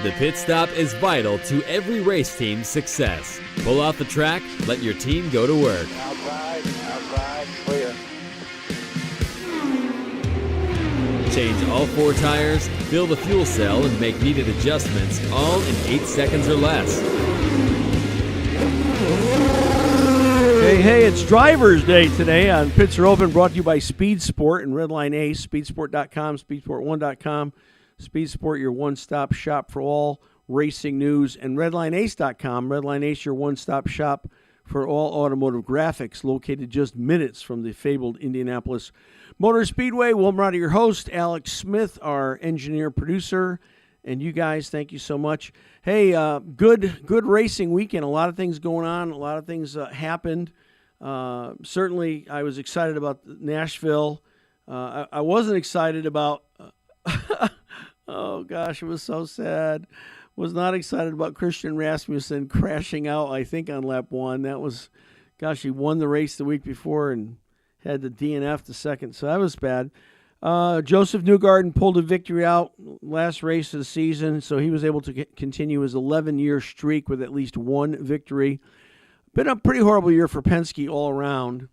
The pit stop is vital to every race team's success. Pull off the track, let your team go to work. Outside, clear. Change all 4 tires, fill the fuel cell, and make needed adjustments, all in 8 seconds or less. Hey, it's Driver's Day today on Pits Are Open, brought to you by Speed Sport and Redline Ace, speedsport.com, speedsport1.com. Speed Sport, your one-stop shop for all racing news, and redlineace.com. Redline Ace, your one-stop shop for all automotive graphics, located just minutes from the fabled Indianapolis Motor Speedway. Will Murata, your host, Alex Smith, our engineer-producer, and you guys, thank you so much. Hey, good racing weekend. A lot of things going on. A lot of things happened. Certainly, I was excited about Nashville. I wasn't excited about... oh, gosh, it was so sad. Was not excited about Christian Rasmussen crashing out, I think, on lap 1. That was... Gosh, he won the race the week before and had the DNF the second, so that was bad. Joseph Newgarden pulled a victory out last race of the season, so he was able to continue his 11-year streak with at least one victory. Been a pretty horrible year for Penske all around.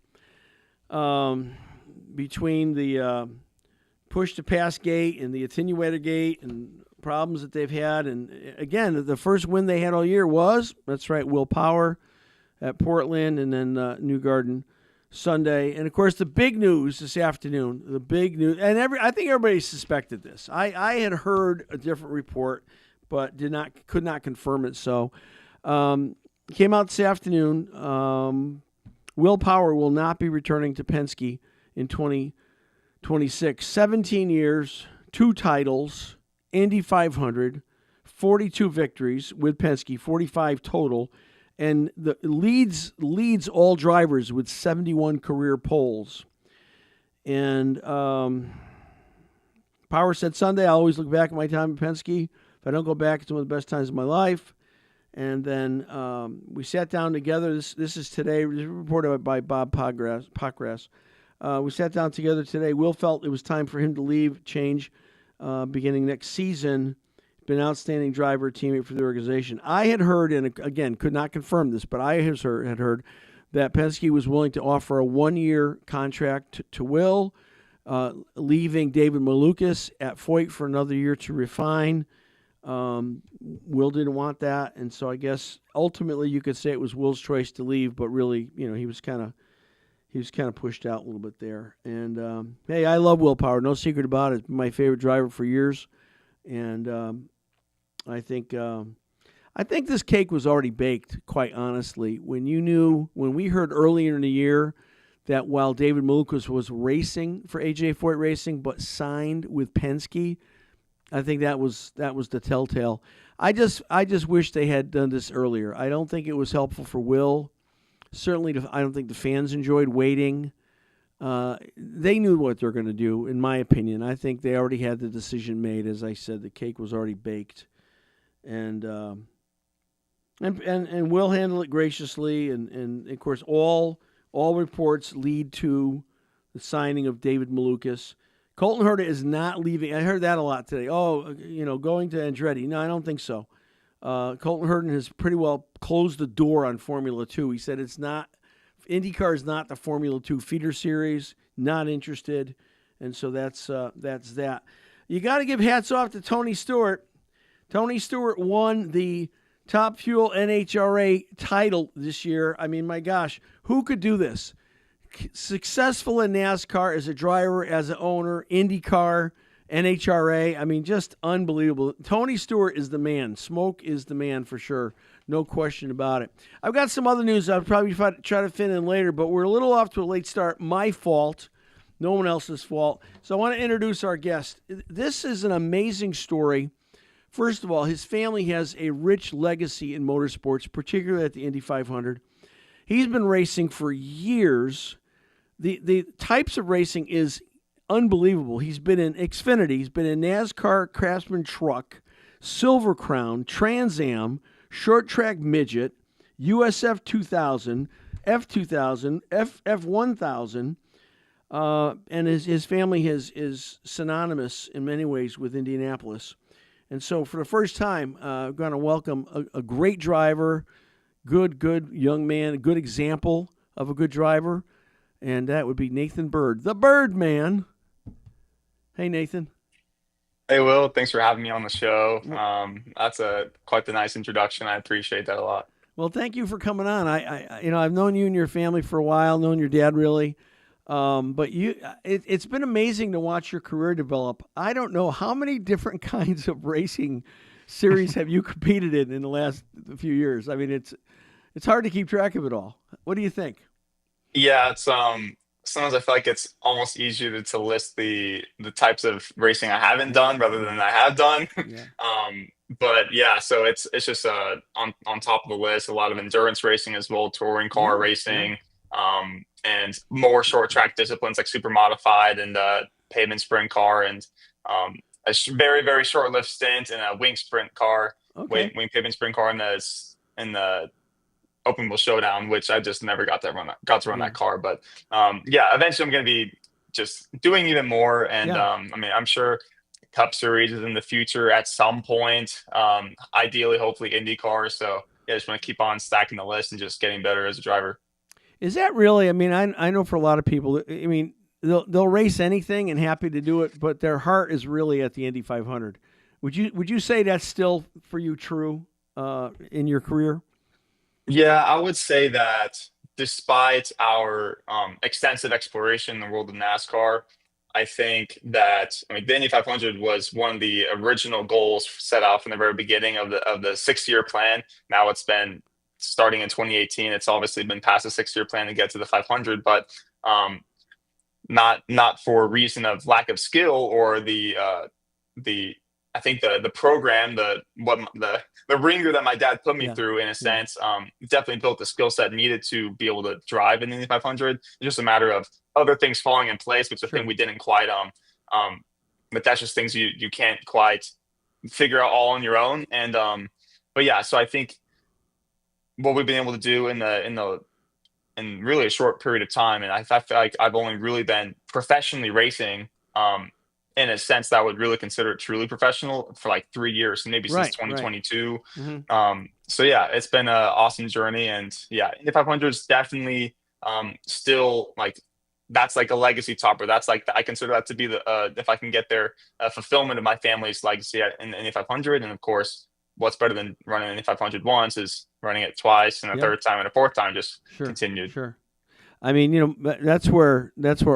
Between the push-to-pass gate and the attenuator gate and problems that they've had. And, again, the first win they had all year was, that's right, Will Power at Portland, and then Newgarden Sunday. And, of course, the big news this afternoon, and I think everybody suspected this. I had heard a different report, but could not confirm it. So, came out this afternoon. Will Power will not be returning to Penske in 2026. 17 years, 2 titles, Indy 500, 42 victories with Penske, 45 total. And the leads all drivers with 71 career poles. And Power said Sunday, I always look back at my time at Penske. If I don't go back, it's one of the best times of my life. And then we sat down together. This is today. This is reported by Bob Pockrass. We sat down together today. Will felt it was time for him to leave, change beginning next season. Been an outstanding driver, teammate for the organization. I had heard, and again, could not confirm this, but I had heard that Penske was willing to offer a 1-year contract to Will, leaving David Malukas at Foyt for another year to refine. Will didn't want that, and so I guess ultimately you could say it was Will's choice to leave, but really, he was kind of pushed out a little bit there. And hey, I love Will Power, no secret about it. My favorite driver for years, and I think this cake was already baked, quite honestly. When we heard earlier in the year that while David Malukas was racing for AJ Foyt Racing but signed with Penske, I think that was the telltale. I just wish they had done this earlier. I don't think it was helpful for Will. Certainly, I don't think the fans enjoyed waiting. They knew what they're going to do, in my opinion. I think they already had the decision made. As I said, the cake was already baked. And Will handle it graciously, and of course all reports lead to the signing of David Malukas. Colton Herta is not leaving. I heard that a lot today. Going to Andretti. No, I don't think so. Colton Herta has pretty well closed the door on Formula 2. He said it's not, IndyCar is not the Formula 2 feeder series. Not interested, and so that's that. You got to give hats off to Tony Stewart. Tony Stewart won the Top Fuel NHRA title this year. I mean, my gosh, who could do this? Successful in NASCAR as a driver, as an owner, IndyCar, NHRA. I mean, just unbelievable. Tony Stewart is the man. Smoke is the man for sure. No question about it. I've got some other news I'll probably try to fit in later, but we're a little off to a late start. My fault. No one else's fault. So I want to introduce our guest. This is an amazing story. First of all, his family has a rich legacy in motorsports, particularly at the Indy 500. He's been racing for years. The types of racing is unbelievable. He's been in Xfinity. He's been in NASCAR Craftsman Truck, Silver Crown, Trans Am, Short Track Midget, USF 2000, F2000, F1000. And his family is synonymous in many ways with Indianapolis. And so for the first time, I'm going to welcome a great driver, good young man, a good example of a good driver, and that would be Nathan Bird, the Bird Man. Hey, Nathan. Hey Will, thanks for having me on the show. Well, That's a quite the nice introduction. I appreciate that a lot. well, thank you for coming on. I've known you and your family for a while, known your dad really. But it's been amazing to watch your career develop. I don't know how many different kinds of racing series have you competed in the last few years. I mean, it's hard to keep track of it all. What do you think? Yeah, it's sometimes I feel like it's almost easier to list the types of racing I haven't done rather than I have done. Yeah. But yeah, so it's just on top of the list. A lot of endurance racing as well, touring car Yeah. Yeah. racing, and more short track disciplines like super modified and pavement sprint car and very very short lived stint in a wing sprint car, Okay. wing pavement sprint car in the open wheel showdown, which I just never got to run Yeah. that car. But yeah, eventually I'm going to be just doing even more. And Yeah. I mean, I'm sure Cup Series is in the future at some point. Ideally, hopefully IndyCar. So yeah, just want to keep on stacking the list and just getting better as a driver. Is that really? I mean, I know for a lot of people. I mean, they'll race anything and happy to do it, but their heart is really at the Indy 500. Would you say that's still for you true in your career? Yeah, I would say that despite our extensive exploration in the world of NASCAR, I think that I mean the Indy 500 was one of the original goals set out from the very beginning of the 6 year plan. Now it's been starting in 2018. It's obviously been past the 6 year plan to get to the 500, but um, not for a reason of lack of skill or the I think the program the ringer that my dad put me Yeah. through in a Yeah. sense definitely built the skill set needed to be able to drive in the Indy 500. It's just a matter of other things falling in place, which I Sure. think we didn't quite um but that's just things you can't quite figure out all on your own. And but yeah, so I think what we've been able to do in really a short period of time. And I feel like I've only really been professionally racing, in a sense that I would really consider it truly professional for like 3 years, maybe since Right. Right. 2022. Hmm. So yeah, it's been an awesome journey, and yeah, Indy 500 is definitely still like that's like a legacy topper. That's like I consider that to be the if I can get there, fulfillment of my family's legacy in the Indy 500. And of course, what's better than running Indy 500 once is running it twice and a Yeah. third time and a fourth time just Sure. continued. Sure. I mean, that's where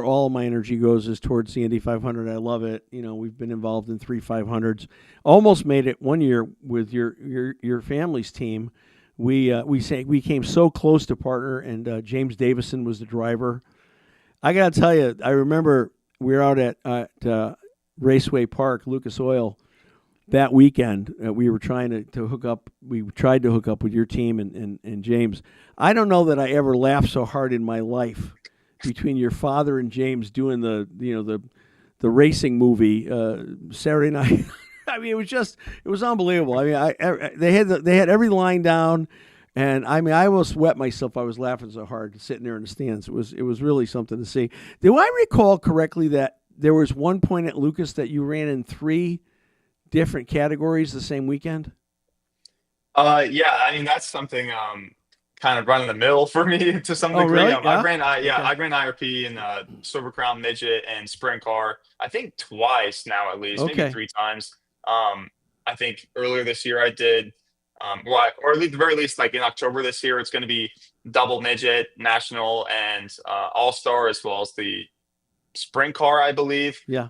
all my energy goes is towards the Indy 500. I love it. We've been involved in 3 500s. Almost made it one year with your family's team. We came so close to partner, and James Davison was the driver. I got to tell you, I remember we were out at Raceway Park, Lucas Oil, that weekend. We were trying to hook up. We tried to hook up with your team and James. I don't know that I ever laughed so hard in my life between your father and James doing the racing movie Saturday night. I mean, it was unbelievable. I mean, they had every line down. And I mean, I almost wet myself. I was laughing so hard sitting there in the stands. It was really something to see. Do I recall correctly that there was one point at Lucas that you ran in 3 different categories the same weekend? Yeah, I mean that's something kind of run of the mill for me to some Oh, degree. really? I Yeah. ran Okay. I ran IRP in Silver Crown Midget and Sprint Car. I think twice now at least, maybe Okay. 3 times. I think earlier this year I did or at the very least like in October this year it's going to be double midget, national, and all star as well as the sprint car, I believe. Yeah.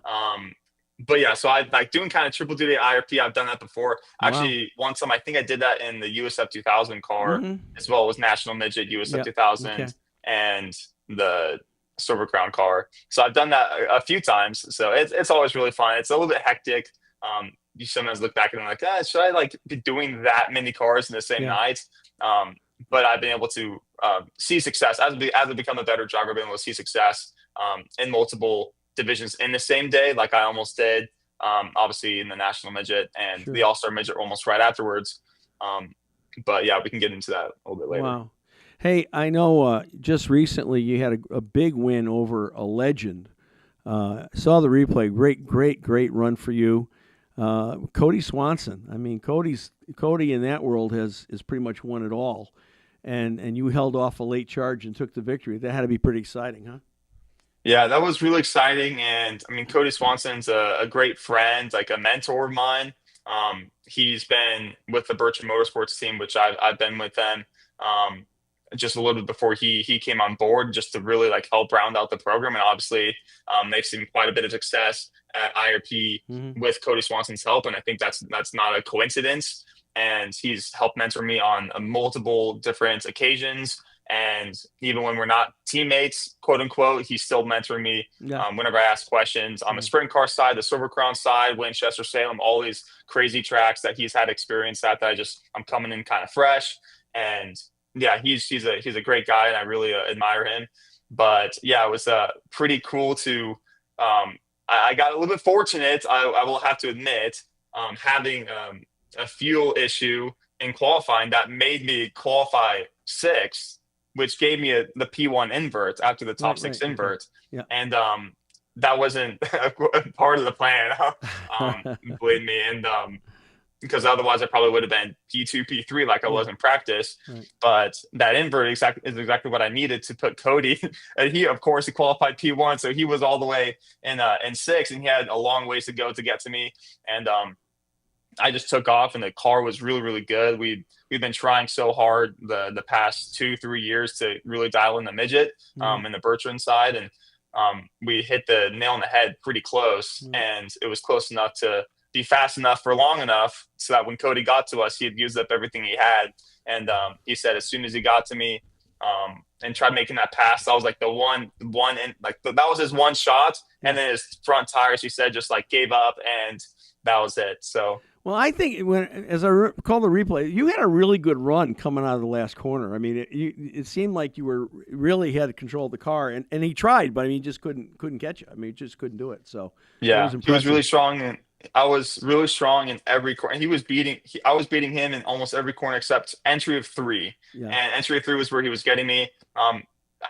But yeah, so I like doing kind of triple duty at IRP. I've done that before. Wow. Actually, one time I think I did that in the USF 2000 car Hmm. as well. It was national midget USF Yeah. 2000 Okay. and the Silver Crown car. So I've done that a few times. So it's always really fun. It's a little bit hectic. You sometimes look back and I'm like, should I like be doing that many cars in the same Yeah. night? But I've been able to see success as I become a better driver. I've been able to see success in multiple divisions in the same day, like I almost did. Obviously in the national midget and Sure. the all star midget almost right afterwards. But yeah, we can get into that a little bit later. Wow. Hey, I know just recently you had a big win over a legend. Saw the replay. Great run for you. Cody Swanson. I mean, Cody in that world is pretty much won it all, and you held off a late charge and took the victory. That had to be pretty exciting, huh? Yeah, that was really exciting. And I mean, Cody Swanson's a great friend, like a mentor of mine. He's been with the Bertram Motorsports team, which I've been with them just a little bit before he came on board, just to really like help round out the program. And obviously, they've seen quite a bit of success at IRP with Cody Swanson's help, and I think that's not a coincidence. And he's helped mentor me on multiple different occasions. And even when we're not teammates, quote unquote, he's still mentoring me whenever I ask questions on the sprint car side, the Silver Crown side, Winchester, Salem, all these crazy tracks that he's had experience at that I'm coming in kind of fresh. And yeah, he's a great guy, and I really admire him. But yeah, it was pretty cool to I got a little bit fortunate, I will have to admit, having a fuel issue in qualifying that made me qualify sixth, which gave me the P1 invert after the top six invert. Yeah. And that wasn't part of the plan, believe me. And because otherwise I probably would have been P2, P3 like I was in practice. Right. But that invert is exactly what I needed to put Cody. And he qualified P1, so he was all the way in six, and he had a long ways to go to get to me. And I just took off, and the car was really, really good. We've been trying so hard the past 2-3 years to really dial in the midget in the Bertrand side, and we hit the nail on the head pretty close, and it was close enough to be fast enough for long enough so that when Cody got to us, he had used up everything he had. And he said as soon as he got to me and tried making that pass, that was like the one in, like that was his one shot, and then his front tires, he said, just like gave up, and that was it. So. Well, I think as I recall the replay, you had a really good run coming out of the last corner. I mean, it seemed like you were really had control of the car, and he tried, but I mean, he just couldn't catch you. I mean, he just couldn't do it. So yeah, he was really strong, and I was really strong in every corner. I was beating him in almost every corner except entry of 3. Yeah. And entry of 3 was where he was getting me. I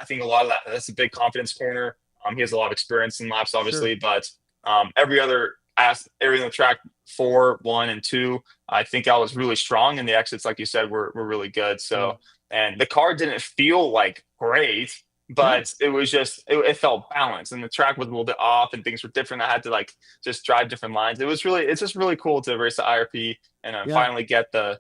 think a lot of that's a big confidence corner. He has a lot of experience in laps, obviously, but every other area in the track, 4, 1, and 2, I think I was really strong, and the exits, like you said, were really good. So, and the car didn't feel like great, but it was just it felt balanced, and the track was a little bit off, and things were different. I had to like just drive different lines. It's just really cool to race the IRP and finally get the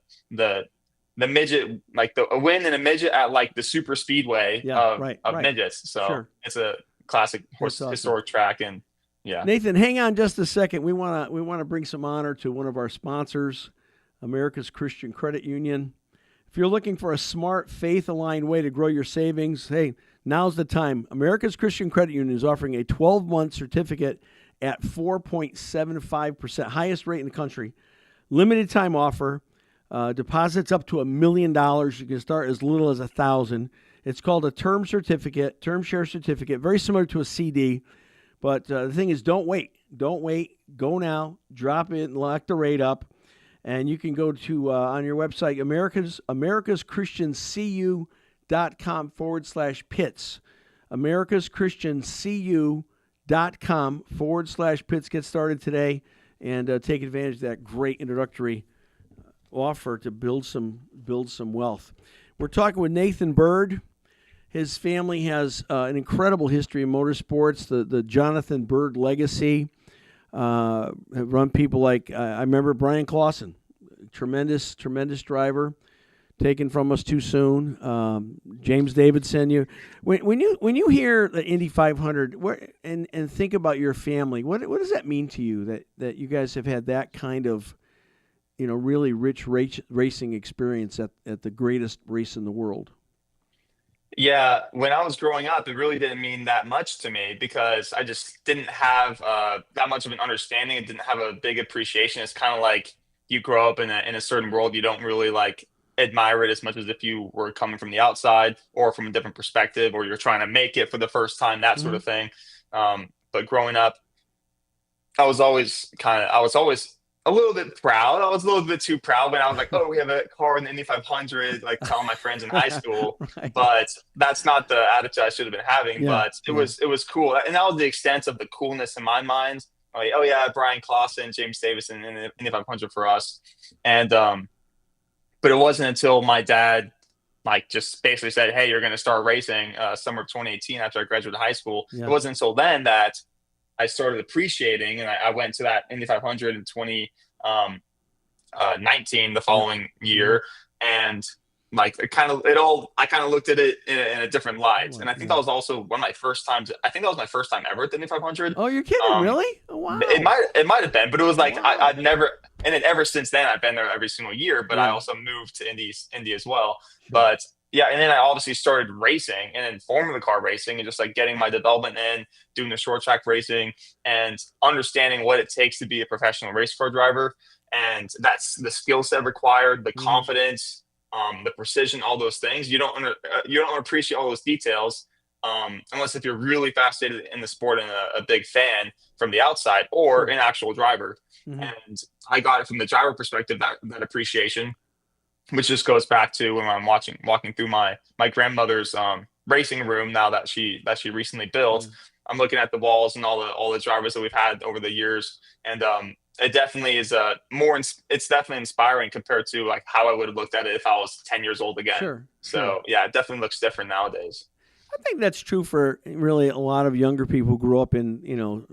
midget, like a win in a midget at like the super speedway of midgets. So it's a classic historic track. And yeah, Nathan, hang on just a second. We want to bring some honor to one of our sponsors, America's Christian Credit Union. If you're looking for a smart, faith-aligned way to grow your savings, hey, now's the time. America's Christian Credit Union is offering a 12-month certificate at 4.75%, highest rate in the country. Limited time offer. Deposits up to $1 million. You can start as little as $1,000. It's called a term share certificate, very similar to a CD. But the thing is, don't wait. Don't wait. Go now. Drop it and lock the rate up. And you can go to, on your website, americaschristiancu.com/pits. americaschristiancu.com/pits. Get started today and take advantage of that great introductory offer to build some wealth. We're talking with Nathan Bird. His family has an incredible history in motorsports, the Jonathan Bird legacy. Have run people like, I remember Brian Clausen, tremendous driver, taken from us too soon. James Davidson. When you hear the Indy 500 and think about your family, what does that mean to you that you guys have had that kind of really rich racing experience at the greatest race in the world? Yeah, when I was growing up, it really didn't mean that much to me because I just didn't have that much of an understanding. It didn't have a big appreciation. It's kind of like you grow up in a certain world, you don't really like admire it as much as if you were coming from the outside or from a different perspective, or you're trying to make it for the first time, that sort of thing. But growing up, I was always a little bit proud. I was a little bit too proud when I was like, oh, we have a car in the Indy 500, like telling my friends in high school. Right. But that's not the attitude I should have been having. Yeah. But it was cool. And that was the extent of the coolness in my mind. like, oh yeah, Brian Clausen, James Davison in the Indy 500 for us. And but it wasn't until my dad like just basically said, hey, you're going to start racing summer of 2018 after I graduated high school. Yeah. It wasn't until then that I started appreciating, and I went to that Indy 500 in 2019, the following year, and like I kind of looked at it in a different light. And I think that was also one of my first times. I think that was my first time ever at the Indy 500. Oh, you're kidding? Really? Oh, wow. It might have been, but it was like Wow. I'd never, and then ever since then I've been there every single year. But I Yeah. also moved to Indy as well. Sure. But yeah, and then I obviously started racing and then Formula car racing and just like getting my development in, doing the short track racing and understanding what it takes to be a professional race car driver. And that's the skill set required, the confidence, the precision, all those things. You don't appreciate all those details unless if you're really fascinated in the sport and a big fan from the outside or an actual driver. And I got it from the driver perspective, that appreciation, which just goes back to when I'm walking through my grandmother's racing room now that she recently built. I'm looking at the walls and all the drivers that we've had over the years, and it definitely is it's definitely inspiring compared to like how I would have looked at it if I was 10 years old again. Sure. So yeah, it definitely looks different nowadays. I think that's true for really a lot of younger people who grew up in,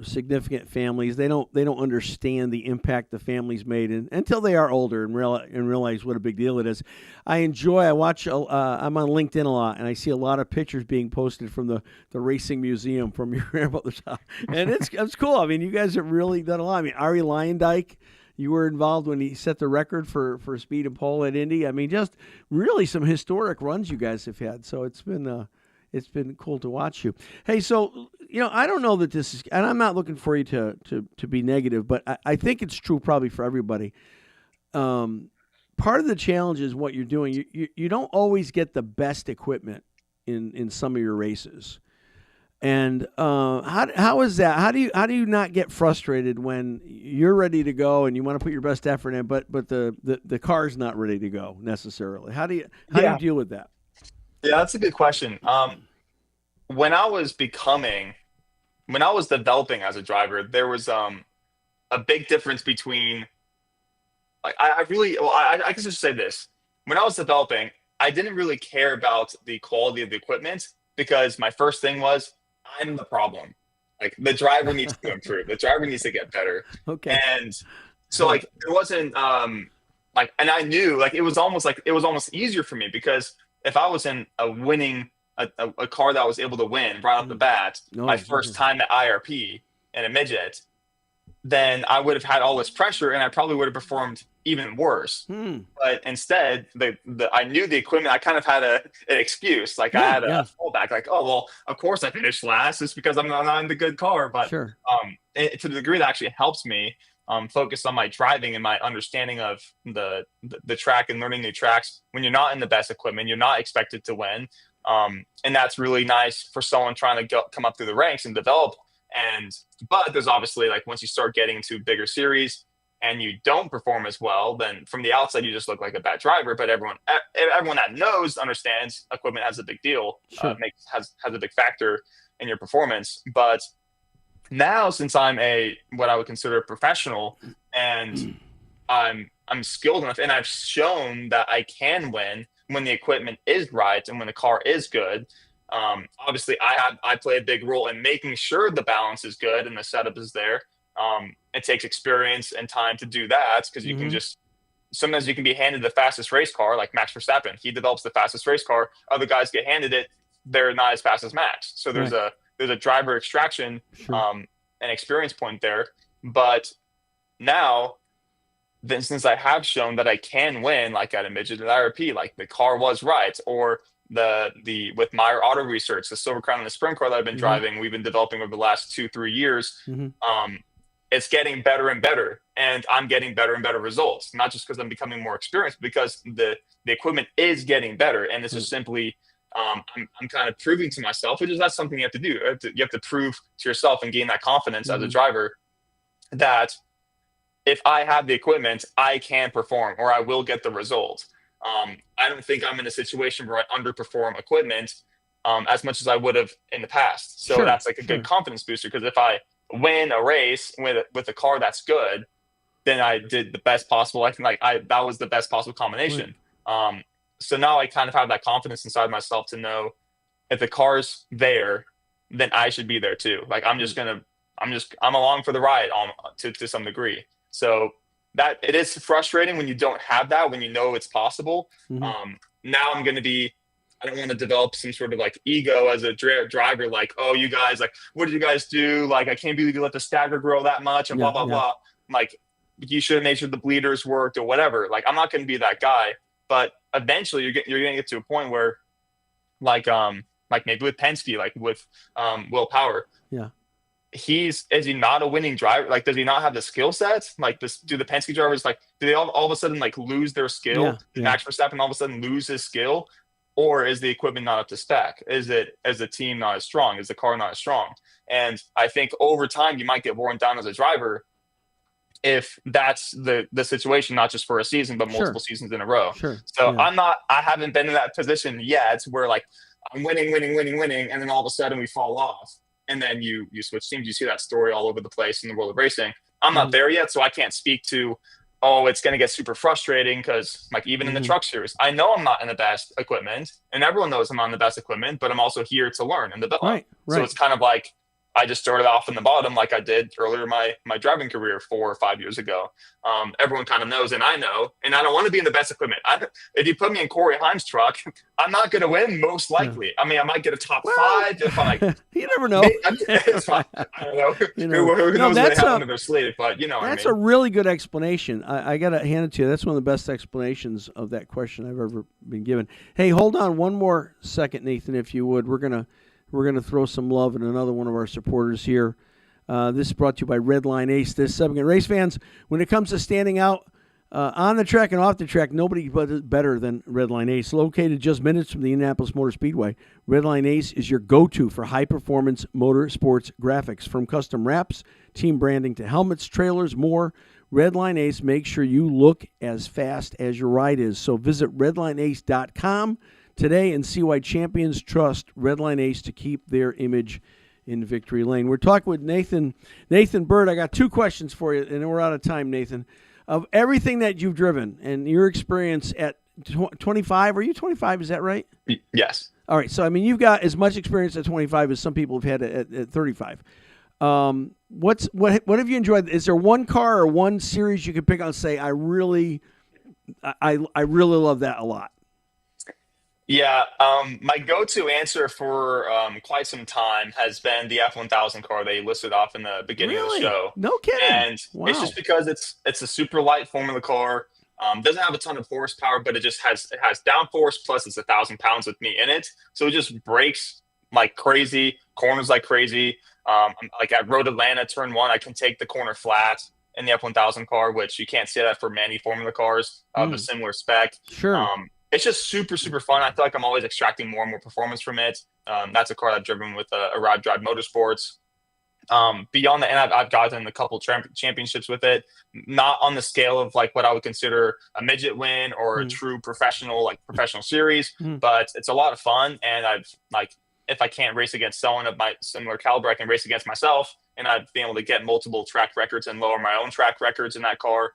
significant families. They don't understand the impact the family's made until they are older and realize what a big deal it is. I watch, I'm on LinkedIn a lot, and I see a lot of pictures being posted from the racing museum from your grandmother's house. And it's cool. I mean, you guys have really done a lot. I mean, Arie Luyendyk, you were involved when he set the record for speed and pole at Indy. I mean, just really some historic runs you guys have had. So it's been cool to watch you. Hey, so, I don't know that this is, and I'm not looking for you to be negative, but I think it's true probably for everybody. Part of the challenge is what you're doing. You don't always get the best equipment in some of your races. And how is that? How do you not get frustrated when you're ready to go and you want to put your best effort in, but the car's not ready to go necessarily? How do you deal with that? Yeah, that's a good question. When I was developing as a driver, there was a big difference between like I guess I should say this. When I was developing, I didn't really care about the quality of the equipment because my first thing was I'm the problem. Like the driver needs to improve. The driver needs to get better. Okay. And so like it wasn't and I knew like it was almost easier for me because if I was in a car that was able to win right off the bat, my first time at IRP in a midget, then I would have had all this pressure and I probably would have performed even worse. But instead, I knew the equipment. I kind of had an excuse, like I had a fallback, like, oh well, of course I finished last. It's because I'm not in the good car. But to the degree that actually helps me focus on my driving and my understanding of the track and learning new tracks. When you're not in the best equipment, you're not expected to win, and that's really nice for someone trying to come up through the ranks and develop. But there's obviously like once you start getting into bigger series and you don't perform as well, then from the outside you just look like a bad driver. But everyone that knows understands equipment has a big deal, has a big factor in your performance. But now, since I'm what I would consider a professional, and I'm skilled enough, and I've shown that I can win when the equipment is right and when the car is good. Obviously, I play a big role in making sure the balance is good and the setup is there. It takes experience and time to do that because you can sometimes you can be handed the fastest race car, like Max Verstappen. He develops the fastest race car. Other guys get handed it; they're not as fast as Max. So there's a driver extraction and experience point there. But now, since I have shown that I can win, like at a midget at IRP, like the car was right, or with Meyer Auto Research, the Silver Crown and the Sprint car that I've been driving, we've been developing over the last 2-3 years. It's getting better and better, and I'm getting better and better results. Not just because I'm becoming more experienced, because the equipment is getting better, and this is simply I'm kind of proving to myself, which is not something you have to do. You have to prove to yourself and gain that confidence as a driver that if I have the equipment, I can perform or I will get the result. I don't think I'm in a situation where I underperform equipment as much as I would have in the past. So that's like a good confidence booster, because if I win a race with a car that's good, then I did the best possible. I think that was the best possible combination. So now I kind of have that confidence inside myself to know if the car's there, then I should be there too. Like I'm along for the ride to some degree. So that it is frustrating when you don't have that, when you know it's possible. Now I'm going to be, I don't want to develop some sort of like ego as a driver. Like, oh, you guys, like, what did you guys do? Like, I can't believe you let the stagger grow that much and blah, blah, blah. Like, you should have made sure the bleeders worked or whatever. Like, I'm not going to be that guy, but eventually you're going to get to a point where like maybe with Penske, like with Will Power. Yeah. Is he not a winning driver? Like, does he not have the skill sets? Like do the Penske drivers, like, do they all of a sudden like lose their skill? Max Verstappen all of a sudden lose his skill? Or is the equipment not up to spec? Is the team not as strong? Is the car not as strong? And I think over time you might get worn down as a driver if that's the situation, not just for a season, but multiple seasons in a row. So I haven't been in that position yet where like I'm winning, and then all of a sudden we fall off. And then you switch teams. You see that story all over the place in the world of racing. I'm not there yet, so I can't speak to, oh, it's going to get super frustrating because, like, even in the truck series, I know I'm not in the best equipment, and everyone knows I'm not in the best equipment, but I'm also here to learn and develop. Right. So it's kind of like I just started off in the bottom like I did earlier in my driving career 4 or 5 years ago. Everyone kind of knows, and I know, and I don't want to be in the best equipment. If you put me in Corey Heim's truck, I'm not going to win, most likely. I mean, I might get a top 5 if I like. You never know. It's fine. I don't know. Who knows what they have under their sleeve, but you know what I mean. That's a really good explanation. I got to hand it to you. That's one of the best explanations of that question I've ever been given. Hey, hold on one more second, Nathan, if you would. We're gonna throw some love at another one of our supporters here. This is brought to you by Redline Ace. This segment, race fans, when it comes to standing out on the track and off the track, nobody better than Redline Ace. Located just minutes from the Indianapolis Motor Speedway, Redline Ace is your go-to for high-performance motorsports graphics. From custom wraps, team branding to helmets, trailers, more, Redline Ace makes sure you look as fast as your ride is. So visit redlineace.com today and see why champions trust Redline Ace to keep their image in victory lane. We're talking with Nathan Bird. I got 2 questions for you, and we're out of time, Nathan. Of everything that you've driven and your experience at 25, are you 25? Is that right? Yes. All right. So, I mean, you've got as much experience at 25 as some people have had at 35. What have you enjoyed? Is there one car or one series you could pick out and say, I really love that a lot? Yeah, my go-to answer for quite some time has been the F1000 car they listed off in the beginning of the show. No kidding. And it's just because it's a super light Formula car. Doesn't have a ton of horsepower, but it has downforce, plus it's 1,000 pounds with me in it. So it just brakes like crazy, corners like crazy. Like at Road Atlanta, turn 1, I can take the corner flat in the F1000 car, which you can't say that for many Formula cars of a similar spec. Sure. It's just super, super fun. I feel like I'm always extracting more and more performance from it. That's a car I've driven with Arrive Drive Motorsports. Beyond that, and I've gotten a couple championships with it, not on the scale of like what I would consider a midget win or a true professional series, but it's a lot of fun. And I've like, if I can't race against someone of my similar caliber, I can race against myself, and I've been able to get multiple track records and lower my own track records in that car.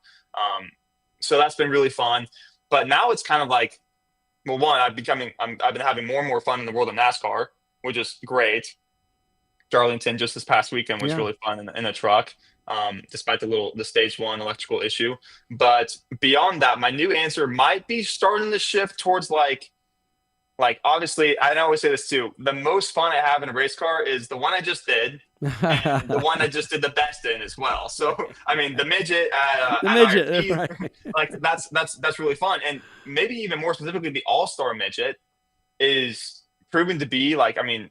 So that's been really fun. But now it's kind of like, well, one, I've been having more and more fun in the world of NASCAR, which is great. Darlington just this past weekend was really fun in a truck, despite the stage 1 electrical issue. But beyond that, my new answer might be starting to shift towards like obviously, I always say this too, the most fun I have in a race car is the one I just did, and the one I just did the best in as well. So, I mean, the midget, right. Like that's really fun. And maybe even more specifically, the all-star midget is proven to be like, I mean,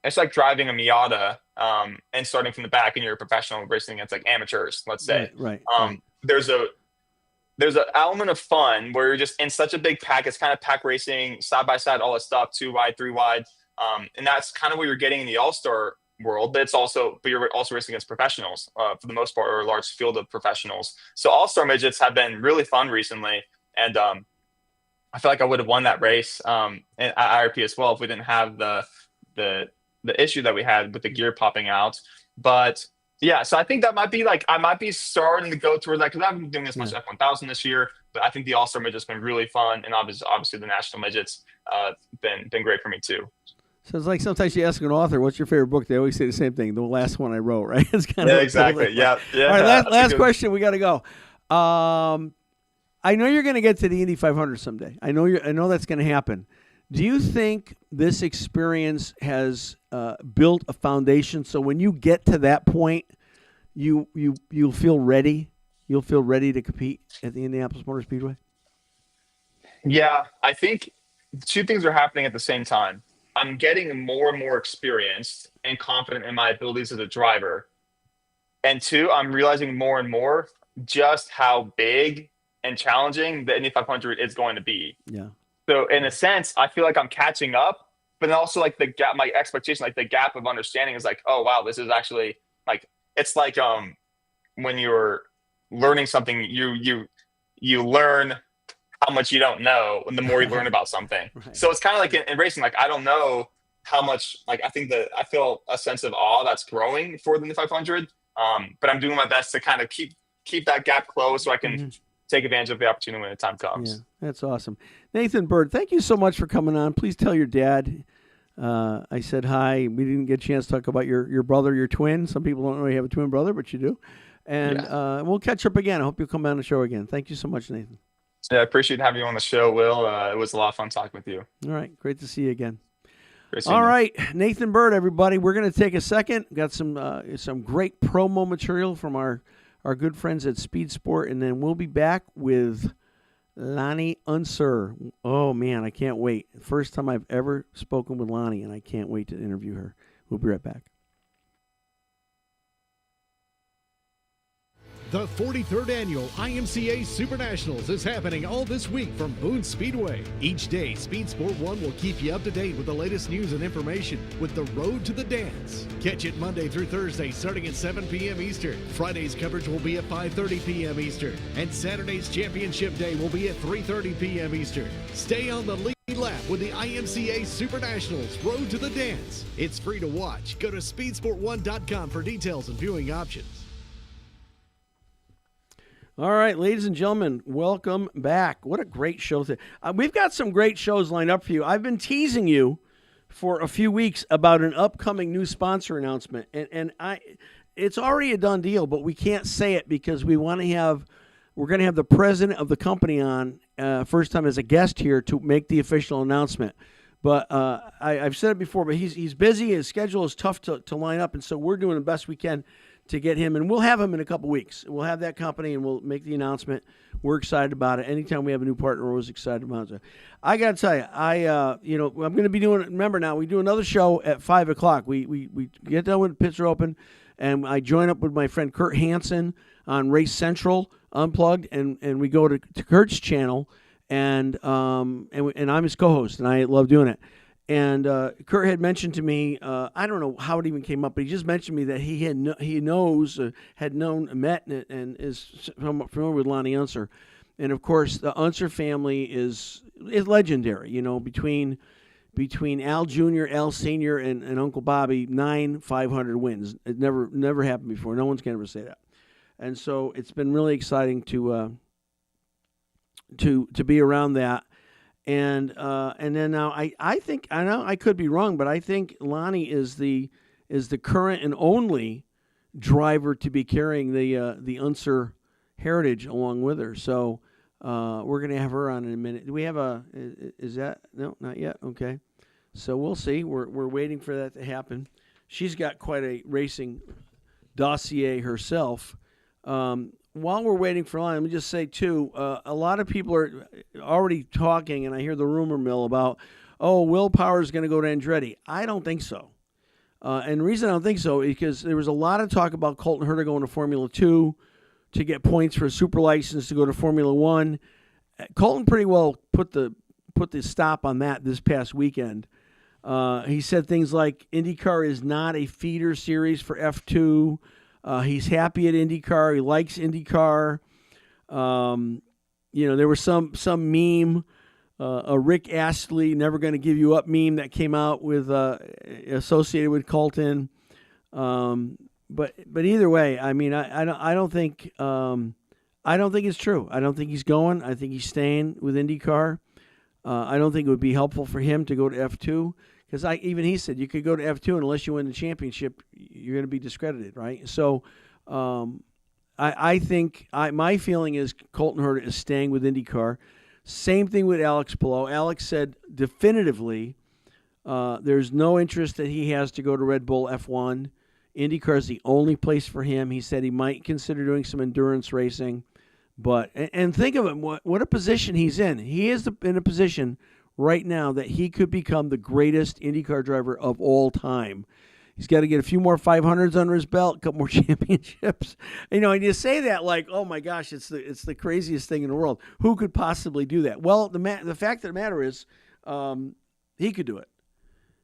it's like driving a Miata and starting from the back, and you're a professional racing against like amateurs, let's say. Right. There's an element of fun where you're just in such a big pack. It's kind of pack racing, side by side, all that stuff, 2 wide, 3 wide. And that's kind of what you're getting in the all-star world, but you're also racing against professionals for the most part, or a large field of professionals. So all-star midgets have been really fun recently. And I feel like I would have won that race at IRP as well if we didn't have the issue that we had with the gear popping out. But Yeah, so I think that might be like I might be starting to go towards that because I haven't been doing as Yeah. much F1000 this year, but I think the All Star midget's been really fun, and obviously the national midgets been great for me too. So it's like sometimes you ask an author, "What's your favorite book?" They always say the same thing. The last one I wrote, right? It's kind Yeah, of exactly. Yeah, yeah. All right, That's a last good- question. We got to go. I know you're going to get to the Indy 500 someday. I know that's going to happen. Do you think this experience has built a foundation so when you get to that point, you'll feel ready? You'll feel ready to compete at the Indianapolis Motor Speedway? Yeah, I think two things are happening at the same time. I'm getting more and more experienced and confident in my abilities as a driver. And two, I'm realizing more and more just how big and challenging the Indy 500 is going to be. Yeah. So in a sense, I feel like I'm catching up, but then also like the gap, my expectation, like the gap of understanding is like, oh wow, this is actually like it's like when you're learning something, you learn how much you don't know and the more you learn about something. Right. So it's kind of like in racing, like I don't know how much, like I think that I feel a sense of awe that's growing for the 500. But I'm doing my best to kind of keep that gap closed so I can take advantage of the opportunity when the time comes. Yeah, that's awesome. Nathan Bird, thank you so much for coming on. Please tell your dad I said hi. We didn't get a chance to talk about your brother, your twin. Some people don't know you have a twin brother, but you do. And we'll catch up again. I hope you'll come on the show again. Thank you so much, Nathan. Yeah, I appreciate having you on the show, Will. It was a lot of fun talking with you. All right. Great to see you again. Great seeing All you. right, Nathan Bird, everybody. We're going to take a second. Got some great promo material from our good friends at Speed Sport, and then we'll be back with Lonnie Unser. Oh, man, I can't wait. First time I've ever spoken with Lonnie, and I can't wait to interview her. We'll be right back. The 43rd Annual IMCA Super Nationals is happening all this week from Boone Speedway. Each day, Speed Sport 1 will keep you up to date with the latest news and information with the Road to the Dance. Catch it Monday through Thursday starting at 7 p.m. Eastern. Friday's coverage will be at 5:30 p.m. Eastern. And Saturday's Championship Day will be at 3:30 p.m. Eastern. Stay on the lead lap with the IMCA Super Nationals Road to the Dance. It's free to watch. Go to speedsport1.com for details and viewing options. All right, ladies and gentlemen, welcome back. What a great show. We've got some great shows lined up for you. I've been teasing you for a few weeks about an upcoming new sponsor announcement, and it's already a done deal, but we can't say it because we're going to have the president of the company on first time as a guest here to make the official announcement. But I've said it before, but he's busy. His schedule is tough to line up, and so we're doing the best we can to get him, and we'll have him in a couple weeks. We'll have that company, and we'll make the announcement. We're excited about it. Anytime we have a new partner, we're always excited about it. I got to tell you, I'm going to be doing. Remember now, we do another show at 5:00. We get done with Pits Are Open, and I join up with my friend Kurt Hansen on Race Central Unplugged, and we go to Kurt's channel, and I'm his co-host, and I love doing it. And Kurt had mentioned to me, I don't know how it even came up, but he just mentioned to me that he had met and is familiar with Lonnie Unser. And of course, the Unser family is legendary. You know, between Al Jr., Al Sr., and Uncle Bobby, 9 500 wins. It never happened before. No one's can ever say that. And so it's been really exciting to be around that. And then now I think I know I could be wrong, but I think Lonnie is the current and only driver to be carrying the Unser heritage along with her. So we're gonna have her on in a minute. Do we have is that no, not yet? Okay, so we'll see. We're waiting for that to happen. She's got quite a racing dossier herself. While we're waiting for Lonnie, let me just say, too, a lot of people are already talking, and I hear the rumor mill about, Will Power is going to go to Andretti. I don't think so. And the reason I don't think so is because there was a lot of talk about Colton Herta going to Formula 2 to get points for a super license to go to Formula 1. Colton pretty well put the stop on that this past weekend. He said things like IndyCar is not a feeder series for F2. He's happy at IndyCar. He likes IndyCar. There was some meme, a Rick Astley "Never Gonna Give You Up" meme that came out with associated with Colton. but either way, I mean, I don't think it's true. I don't think he's going. I think he's staying with IndyCar. I don't think it would be helpful for him to go to F2 because even he said you could go to F2 and unless you win the championship, you're going to be discredited, right? So I think my feeling is Colton Herta is staying with IndyCar. Same thing with Alex Palou. Alex said definitively there's no interest that he has to go to Red Bull F1. IndyCar is the only place for him. He said he might consider doing some endurance racing. But and think of it, what a position he's in. He is in a position right now that he could become the greatest IndyCar driver of all time. He's got to get a few more 500s under his belt, a couple more championships. And you say that like, oh my gosh, it's the craziest thing in the world. Who could possibly do that? Well, the fact of the matter is, he could do it.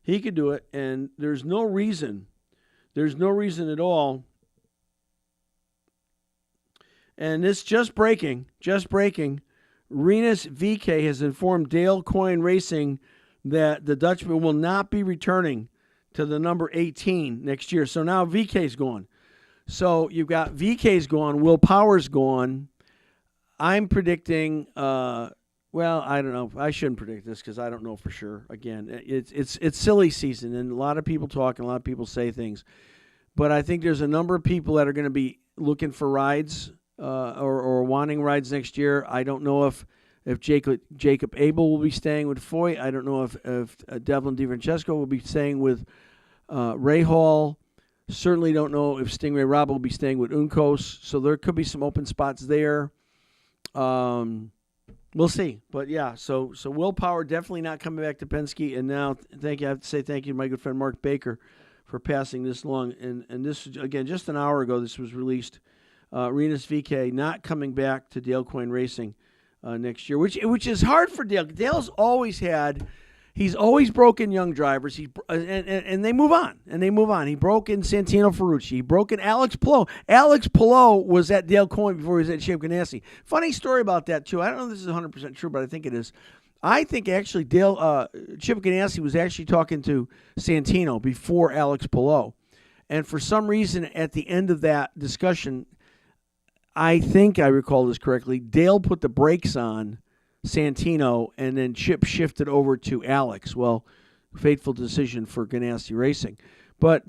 He could do it, and there's no reason at all. And this just breaking. Rinus VeeKay has informed Dale Coyne Racing that the Dutchman will not be returning to the number 18 next year. So now VeeKay's gone. So you've got VeeKay's gone, Will Power's gone. I'm predicting, well, I don't know. I shouldn't predict this because I don't know for sure. Again, it's silly season, and a lot of people talk and a lot of people say things. But I think there's a number of people that are going to be looking for rides or wanting rides next year. I don't know if Jacob Abel will be staying with Foyt. I don't know if Devlin DiFrancesco will be staying with Ray Hall. Certainly don't know if Stingray Robb will be staying with Uncos. So there could be some open spots there. We'll see. But, yeah, so Will Power definitely not coming back to Penske. And now I have to say thank you to my good friend Mark Baker for passing this along. And this, again, just an hour ago, this was released. Rinus VeeKay not coming back to Dale Coyne Racing next year, which is hard for Dale. Dale's always he's always broken young drivers. And they move on. He broke in Santino Ferrucci. He broke in Alex Palou. Alex Palou was at Dale Coyne before he was at Chip Ganassi. Funny story about that too. I don't know if this is 100% true, but I think it is. I think actually Chip Ganassi was actually talking to Santino before Alex Palou, and for some reason at the end of that discussion, I think I recall this correctly, Dale put the brakes on Santino, and then Chip shifted over to Alex. Well, fateful decision for Ganassi Racing. But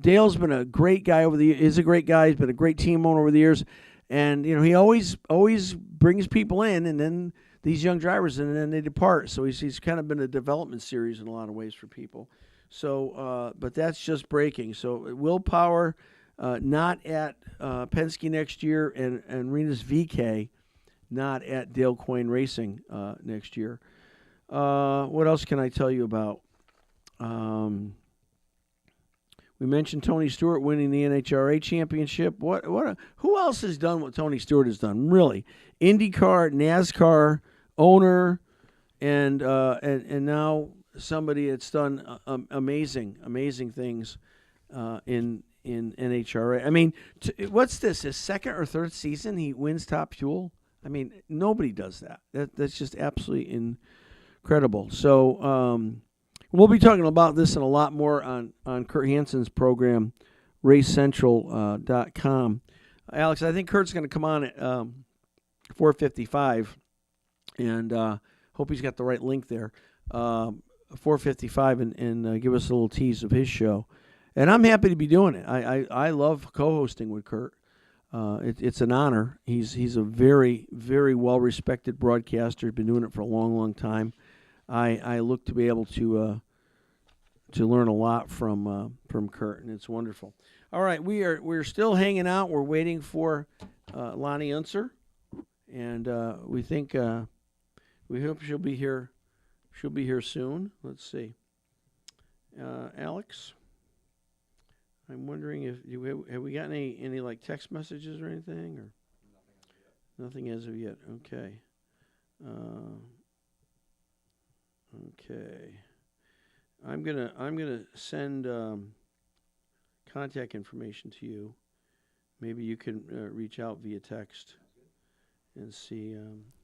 Dale's been a great guy over the years. He's a great guy. He's been a great team owner over the years. And, he always brings people in, and then these young drivers, and then they depart. So he's kind of been a development series in a lot of ways for people. So, but that's just breaking. So Will Power not at Penske next year, and Rinus VeeKay not at Dale Coyne Racing next year. What else can I tell you about? We mentioned Tony Stewart winning the NHRA championship. Who else has done what Tony Stewart has done? Really, IndyCar, NASCAR owner, and now somebody that's done amazing things in NHRA. I mean, what's this? His second or third season he wins Top Fuel? I mean, nobody does that. That's just absolutely incredible. So we'll be talking about this and a lot more on Kurt Hansen's program, RaceCentral.com. Alex, I think Kurt's going to come on at 4:55, and hope he's got the right link there. 4:55, and give us a little tease of his show. And I'm happy to be doing it. I love co-hosting with Kurt. It's an honor. He's a very, very well-respected broadcaster. He's been doing it for a long, long time. I look to be able to learn a lot from Kurt, and it's wonderful. All right, we're still hanging out. We're waiting for Lonnie Unser, and we hope she'll be here. She'll be here soon. Let's see, Alex. I'm wondering if have we got any like text messages or anything, or nothing as of yet. Okay. Okay. I'm gonna send contact information to you. Maybe you can reach out via text and see.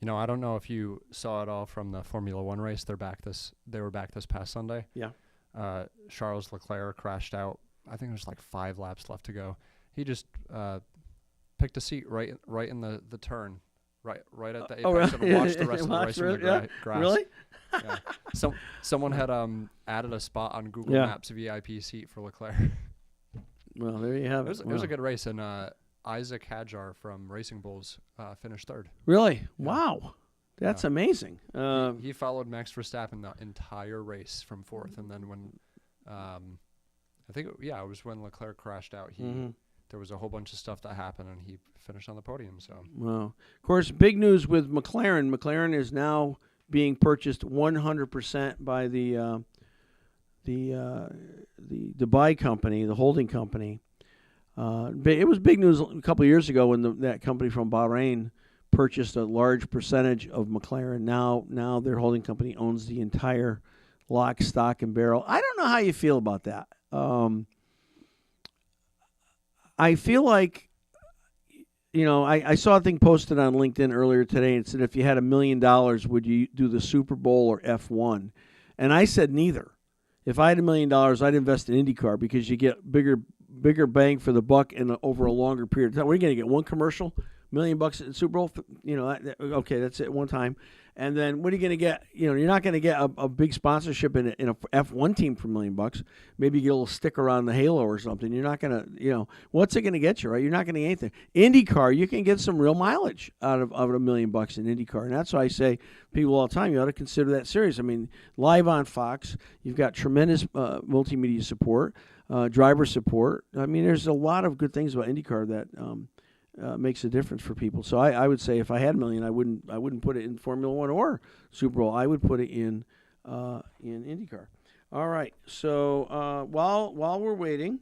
I don't know if you saw it all from the Formula One race. They were back this past Sunday. Yeah. Charles Leclerc crashed out I think there's like 5 laps left to go. He just picked a seat right in the turn, right at the apex, really? and watched the rest of the race in the grass. Really? Yeah. Someone had added a spot on Google Maps VIP seat for Leclerc. Well, there you have it. It was a good race, and Isaac Hadjar from Racing Bulls finished 3rd. Really? Yeah. Wow. That's amazing. He followed Max Verstappen the entire race from 4th, and then when I think it was when Leclerc crashed out. There was a whole bunch of stuff that happened, and he finished on the podium. So, well, of course, big news with McLaren. McLaren is now being purchased 100% by the Dubai company, the holding company. It was big news a couple of years ago when that company from Bahrain purchased a large percentage of McLaren. Now their holding company owns the entire lock, stock, and barrel. I don't know how you feel about that. I feel like, I saw a thing posted on LinkedIn earlier today, and it said if you had $1 million, would you do the Super Bowl or F1? And I said neither. If I had $1 million, I'd invest in IndyCar because you get bigger bang for the buck over a longer period of time. What are you going to get? One commercial, $1 million in Super Bowl? Okay, that's it, one time. And then what are you going to get? You're not going to get a big sponsorship in a F1 team for $1 million. Maybe you get a little sticker on the halo or something. You're not going to, what's it going to get you, right? You're not going to get anything. IndyCar, you can get some real mileage out of $1 million in IndyCar. And that's why I say people all the time, you ought to consider that serious. I mean, live on Fox, you've got tremendous multimedia support, driver support. I mean, there's a lot of good things about IndyCar that makes a difference for people. So I would say if I had $1 million, I wouldn't put it in Formula One or Super Bowl. I would put it in IndyCar. All right. So while we're waiting,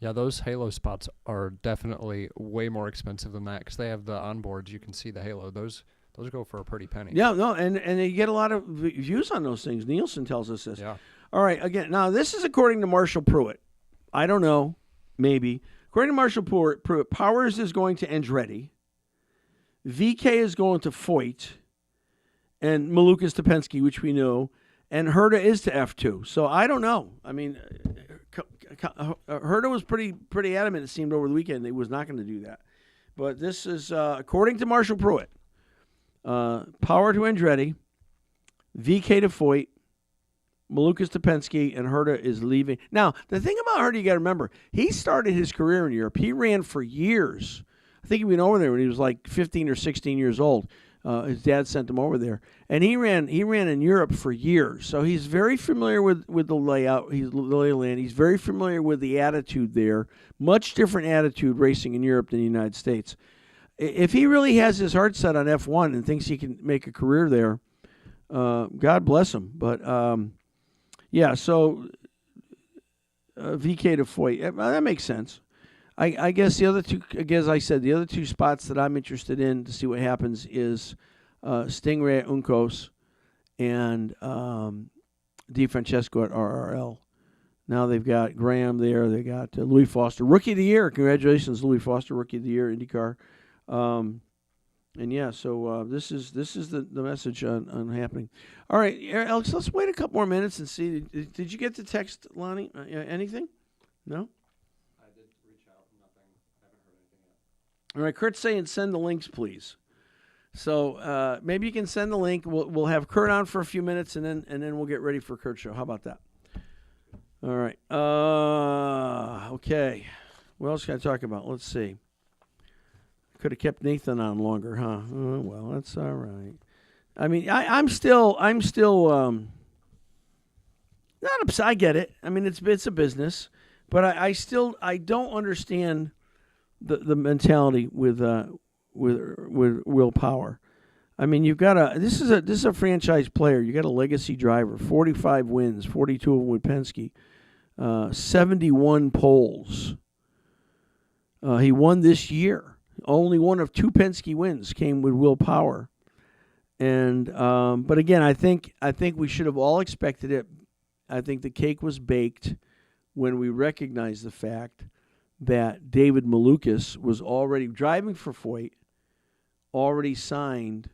yeah, those halo spots are definitely way more expensive than that because they have the onboards. You can see the halo. Those go for a pretty penny. Yeah, no, and you get a lot of views on those things. Nielsen tells us this. Yeah. All right. Again, now this is according to Marshall Pruitt. I don't know. Maybe. According to Marshall Pruitt, Powers is going to Andretti, VK is going to Foyt, and Malukas to Penske, which we know, and Herta is to F2. So I don't know. I mean, Herta was pretty adamant, it seemed, over the weekend. He was not going to do that. But this is, according to Marshall Pruitt, Power to Andretti, VK to Foyt, Malukas to Penske, and Herta is leaving. Now, the thing about Herta, you got to remember, he started his career in Europe. He ran for years. I think he went over there when he was like 15 or 16 years old. His dad sent him over there, and he ran in Europe for years. So he's very familiar with the layout. He's the lay of land. He's very familiar with the attitude there. Much different attitude racing in Europe than the United States. If he really has his heart set on F1 and thinks he can make a career there, God bless him. But yeah, so VK to Foyt, that makes sense. I guess the other two, as I said, the other two spots that I'm interested in to see what happens is Stingray at Uncos and Di Francesco at RRL. Now they've got Graham there. They got Louis Foster, Rookie of the Year. Congratulations, Louis Foster, Rookie of the Year, IndyCar. And yeah, so this is the message on happening. All right, Alex, let's wait a couple more minutes and see. Did you get the text, Lonnie? Anything? No? I did reach out. Nothing. I haven't heard anything yet. All right, Kurt's saying send the links, please. So maybe you can send the link. We'll have Kurt on for a few minutes, and then we'll get ready for Kurt's show. How about that? All right. Okay. What else can I talk about? Let's see. Could have kept Nathan on longer, huh? Oh, well, that's all right. I mean, I'm still not upset. I get it. I mean, it's a business, but I don't understand the mentality with Will Power. I mean, you've got this is a franchise player. You got a legacy driver, 45 wins, 42 of them with Penske, 71 poles. He won this year. Only one of 2 Penske wins came with Will Power, and but again, I think we should have all expected it. I think the cake was baked when we recognized the fact that David Malukas was already driving for Foyt, already signed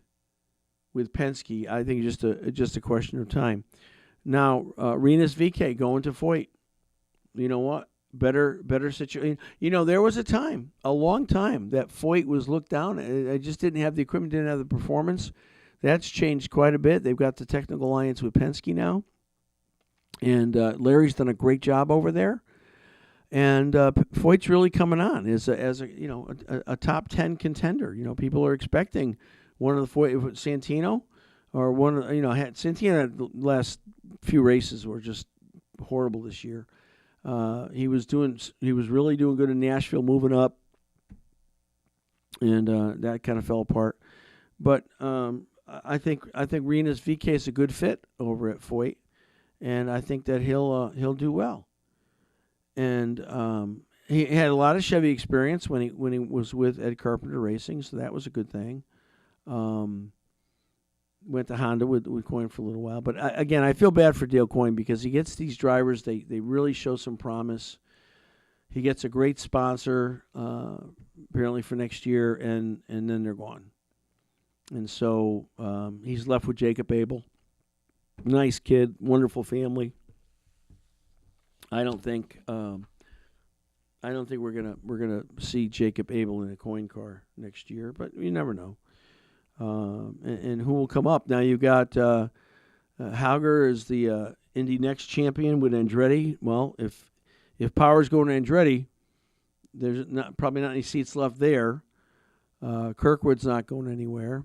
with Penske. I think just a question of time. Now, Rinus VeeKay going to Foyt. You know what? better situation. There was a long time, that Foyt was looked down. I just didn't have the equipment, didn't have the performance. That's changed quite a bit. They've got the technical alliance with Penske now, and Larry's done a great job over there. And Foyt's really coming on as a top 10 contender. People are expecting one of the Foyt, Santino, or one. Santino, the last few races were just horrible this year. He was really doing good in Nashville, moving up, and that kind of fell apart. But I think Rinus VeeKay is a good fit over at Foyt, and I think that he'll do well. And he had a lot of Chevy experience when he was with Ed Carpenter Racing, so that was a good thing. Went to Honda with Coyne for a little while, but again, I feel bad for Dale Coyne because he gets these drivers. They really show some promise. He gets a great sponsor apparently for next year, and then they're gone. And so he's left with Jacob Abel. Nice kid, wonderful family. I don't think we're gonna see Jacob Abel in a Coyne car next year, but you never know. And who will come up now? You got Hauger is the Indy Next champion with Andretti. Well, if Power's going to Andretti, there's probably not any seats left there. Kirkwood's not going anywhere.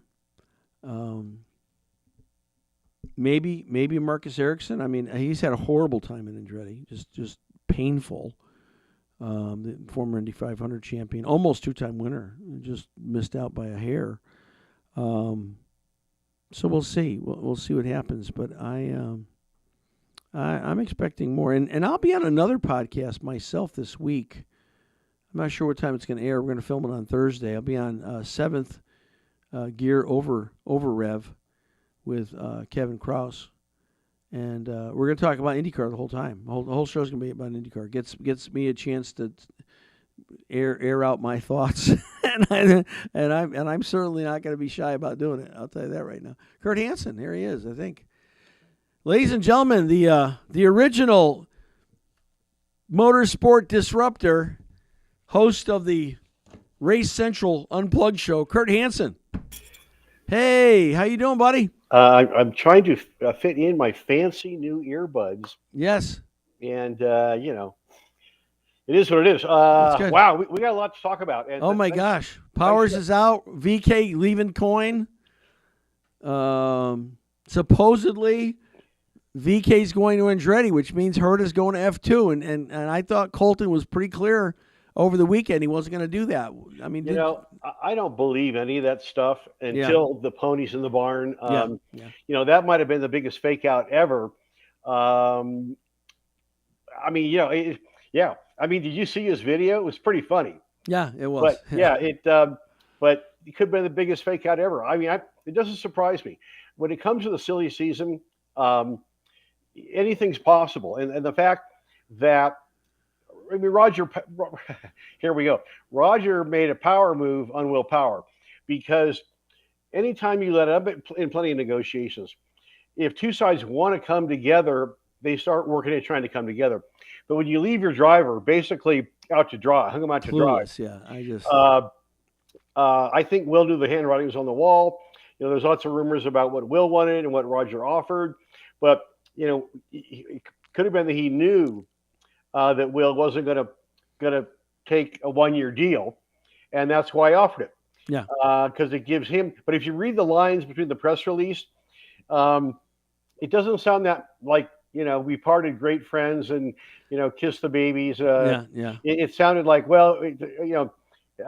Maybe Marcus Ericsson. I mean, he's had a horrible time in Andretti, just painful. The former Indy 500 champion, almost two-time winner, just missed out by a hair. So we'll see. We'll see what happens. But I'm expecting more, and I'll be on another podcast myself this week. I'm not sure what time it's going to air. We're going to film it on Thursday. I'll be on Seventh Gear over Rev with Kevin Kraus, and we're going to talk about IndyCar the whole time. The whole show's going to be about IndyCar. Gets me a chance to air out my thoughts, and I'm certainly not going to be shy about doing it. I'll tell you that right now. Kurt Hansen, here he is, I think. Ladies and gentlemen, the original motorsport disruptor, host of the Race Central Unplugged show, Kurt Hansen. Hey, how you doing, buddy? I'm trying to fit in my fancy new earbuds. Yes. And, it is what it is. Wow, we got a lot to talk about. And oh, my gosh. Powers is out. VeeKay leaving Coyne. Supposedly, VeeKay's going to Andretti, which means Herta's going to F2. And I thought Colton was pretty clear over the weekend he wasn't going to do that. I mean, I don't believe any of that stuff until the pony's in the barn. That might have been the biggest fake out ever. I mean, did you see his video? It was pretty funny. Yeah, it was. But but it could have been the biggest fake out ever. I mean, it doesn't surprise me when it comes to the silly season. Anything's possible, and the fact that Roger, here we go. Roger made a power move on Will Power, because anytime you let up in plenty of negotiations, if two sides want to come together, they start working at trying to come together. But when you leave your driver basically out to dry, hung him out to dry. Yeah, I think Will knew the handwriting was on the wall. There's lots of rumors about what Will wanted and what Roger offered, but it could have been that he knew that Will wasn't going to take a 1-year deal, and that's why I offered it. Yeah, because it gives him. But if you read the lines between the press release, it doesn't sound that like we parted great friends and kissed the babies. It sounded like, well,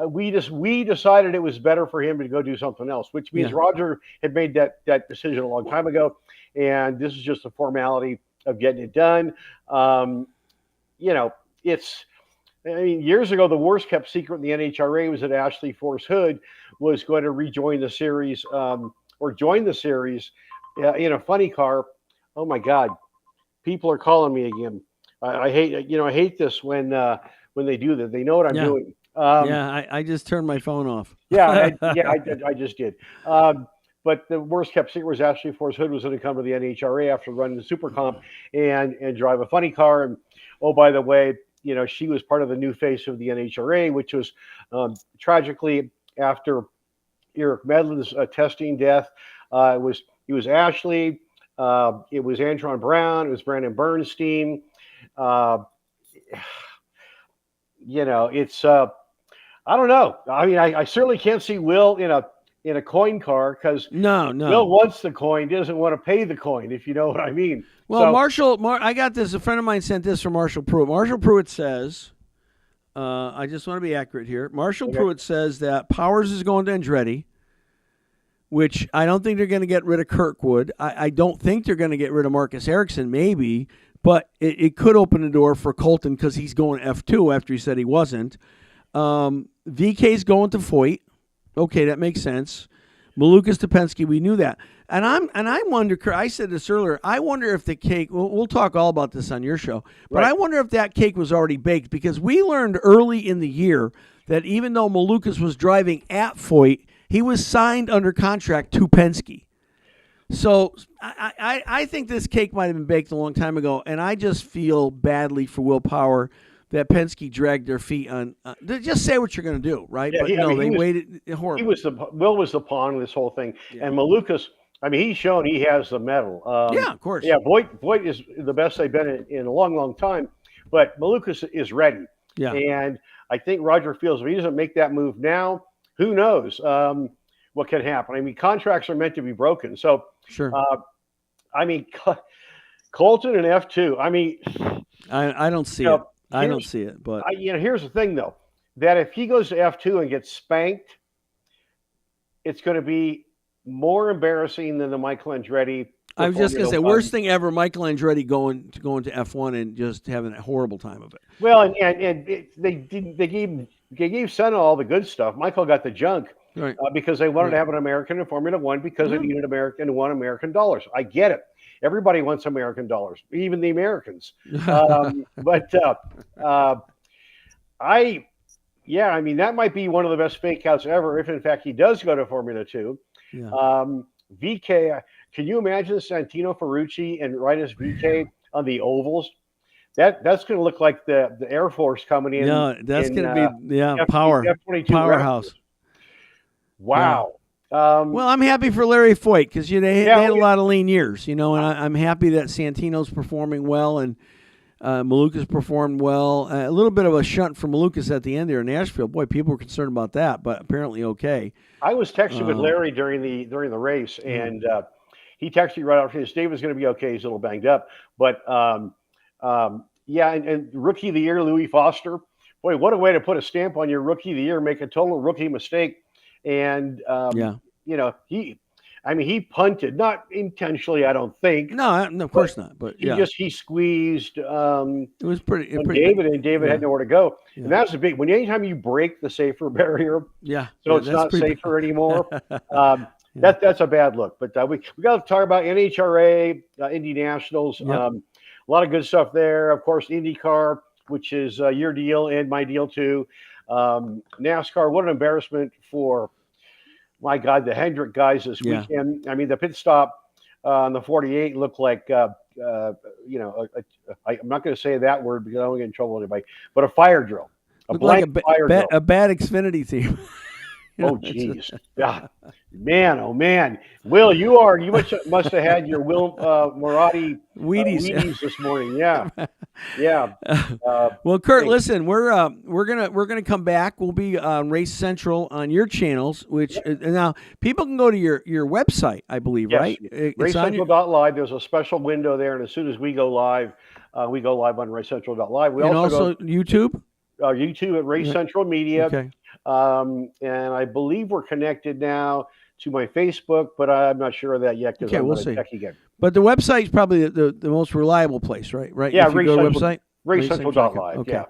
we decided it was better for him to go do something else, which means Roger had made that decision a long time ago, and this is just a formality of getting it done. Years ago, the worst kept secret in the NHRA was that Ashley Force Hood was going to rejoin the series or join the series in a funny car. Oh my God, people are calling me again. I hate this when they do that. They know what I'm doing. I just turned my phone off. I just did. But the worst kept secret was Ashley Force Hood was going to come to the NHRA after running the Super Comp and drive a funny car. And oh, by the way, she was part of the new face of the NHRA, which was tragically after Eric Medlin's testing death. It was Ashley. It was Antron Brown. It was Brandon Bernstein. It's I don't know. I mean, I certainly can't see Will in a coin car because no. Will wants the coin, doesn't want to pay the coin, if you know what I mean. Well, I got this. A friend of mine sent this from Marshall Pruitt. Marshall Pruitt says, I just want to be accurate here. Marshall Pruitt says that Powers is going to Andretti, which I don't think they're going to get rid of Kirkwood. I don't think they're going to get rid of Marcus Ericsson, maybe, but it could open the door for Colton because he's going F2 after he said he wasn't. VK's going to Foyt. Okay, that makes sense. Malukas to Penske, we knew that. And I wonder, I said this earlier, I wonder if the cake, we'll talk all about this on your show, but right. I wonder if that cake was already baked because we learned early in the year that even though Malukas was driving at Foyt, he was signed under contract to Penske. So I think this cake might have been baked a long time ago, and I just feel badly for Will Power that Penske dragged their feet on. Just say what you're going to do, right? Yeah, but they waited horrible. Will was the pawn in this whole thing, and Malukas. I mean, he's shown he has the medal. Yeah, of course. Yeah, Voigt is the best they've been in a long, long time, but Malukas is ready. Yeah, and I think Roger feels if he doesn't make that move now, who knows what can happen? I mean, contracts are meant to be broken. So, sure. I mean, Colton and F2. I mean, I don't see it. I don't see it. But here's the thing, though, that if he goes to F2 and gets spanked, it's going to be more embarrassing than the Michael Andretti. I was just going to say, worst thing ever, Michael Andretti going to F1 and just having a horrible time of it. Well, and they gave Senna all the good stuff. Michael got the junk. Right. Because they wanted to have an American in Formula One because they needed American dollars. I get it. Everybody wants American dollars, even the Americans. I mean, that might be one of the best fake outs ever if, in fact, he does go to Formula 2. Yeah. VK, can you imagine Santino Ferrucci and right as VK on the ovals? That's going to look like the Air Force coming in. No, that's going to be F-22 powerhouse. Raptors. Wow. Yeah. Well, I'm happy for Larry Foyt because they had a lot of lean years, and I'm happy that Santino's performing well and Malukas performed well. A little bit of a shunt for Malukas at the end there in Nashville. Boy, people were concerned about that, but apparently okay. I was texting with Larry during the race, and he texted me right after this. Dave was going to be okay. He's a little banged up, but and rookie of the year, Louis Foster. Boy, what a way to put a stamp on your rookie of the year, make a total rookie mistake. And, he punted, not intentionally, I don't think. No, of course not. But he squeezed. It was pretty David, and David had nowhere to go. Yeah. And that's the big, anytime you break the safer barrier, it's not safer anymore. That's a bad look. But we got to talk about NHRA, Indy Nationals. Yep. A lot of good stuff there. Of course, IndyCar, which is your deal and my deal too. NASCAR, what an embarrassment for, my God, the Hendrick guys this weekend. I mean, the pit stop on the 48 looked like, I'm not going to say that word because I don't get in trouble with anybody, but a fire drill. A blank fire drill. A bad Xfinity team. Oh, geez. God. Man, oh, man. Will, you must have had your Will Moratti Wheaties this morning. Yeah. Yeah. Well, Kurt, listen, we're gonna come back. We'll be on Race Central on your channels, which now people can go to your website, I believe, right? RaceCentral.live. There's a special window there, and as soon as we go live on RaceCentral.live. We also YouTube? YouTube at Race Central Media. Okay. And I believe we're connected now to my Facebook, but I'm not sure of that yet because we'll see. Check again. But the website is probably the most reliable place, right? Right? Yeah, website. RaceCentral.live. Okay. Yeah.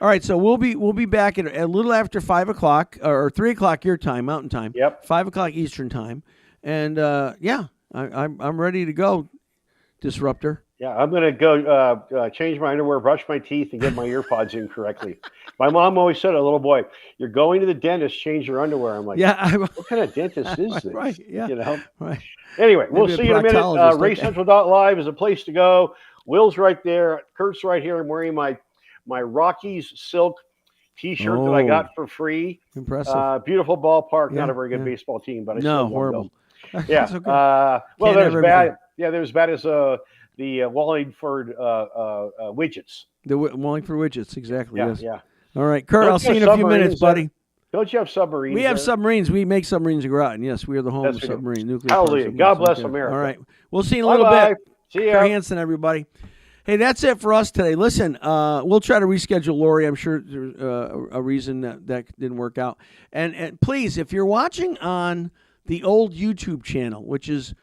All right, so we'll be back at a little after 5 o'clock or 3 o'clock your time, Mountain Time. Yep. 5 o'clock Eastern Time, and I'm ready to go, Disruptor. Yeah, I'm going to go change my underwear, brush my teeth, and get my earpods in correctly. My mom always said, "A little boy, you're going to the dentist, change your underwear." I'm like, what kind of dentist is this? Right, yeah. Right. Anyway, we'll see you in a minute. RaceCentral.live is a place to go. Will's right there. Kurt's right here. I'm wearing my my Rockies silk T-shirt that I got for free. Impressive. Beautiful ballpark. Yeah, not a very good baseball team, but I no, still horrible. Yeah. Okay. Well, Can't they're have as bad. everything. Yeah, they're as bad as the Wallingford widgets. The Wallingford widgets, exactly. Yeah, yes. yeah. All right, Kurt. Don't I'll you see you in have a few minutes, submarines buddy. Don't you have submarines? We have there? submarines. We make submarines in Groton. Yes, we are the home Yes, of we do. submarine nuclear. Hallelujah. submarines. God bless Okay. America. All right, we'll see you in a little Bye-bye. bit. See ya. Kurt Hansen, everybody. Hey, that's it for us today. Listen, we'll try to reschedule Lori. I'm sure there's a reason that didn't work out. And please, if you're watching on the old YouTube channel, which is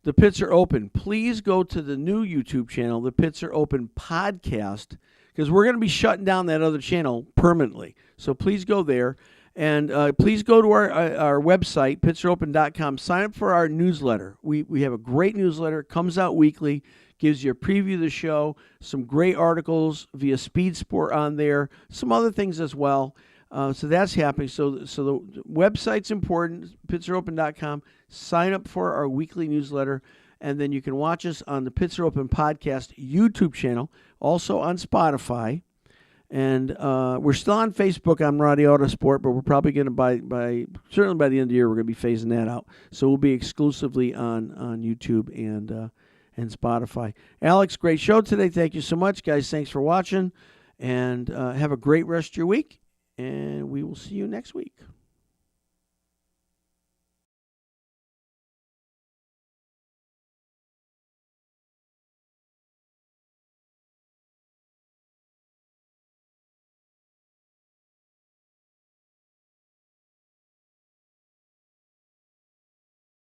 The Pits Are Open, please go to the new YouTube channel, The Pits Are Open Podcast, because we're going to be shutting down that other channel permanently. So please go there. And please go to our website, pitsareopen.com. Sign up for our newsletter. We have a great newsletter. It comes out weekly, gives you a preview of the show, some great articles via Speed Sport on there, some other things as well. So that's happening. So the website's important, pitsareopen.com. Sign up for our weekly newsletter, and then you can watch us on the Pits Are Open Podcast YouTube channel, also on Spotify. And we're still on Facebook on Roddy Autosport, but we're probably going to certainly by the end of the year, we're going to be phasing that out. So we'll be exclusively on YouTube and Spotify. Alex, great show today. Thank you so much, guys. Thanks for watching, and have a great rest of your week. And we will see you next week.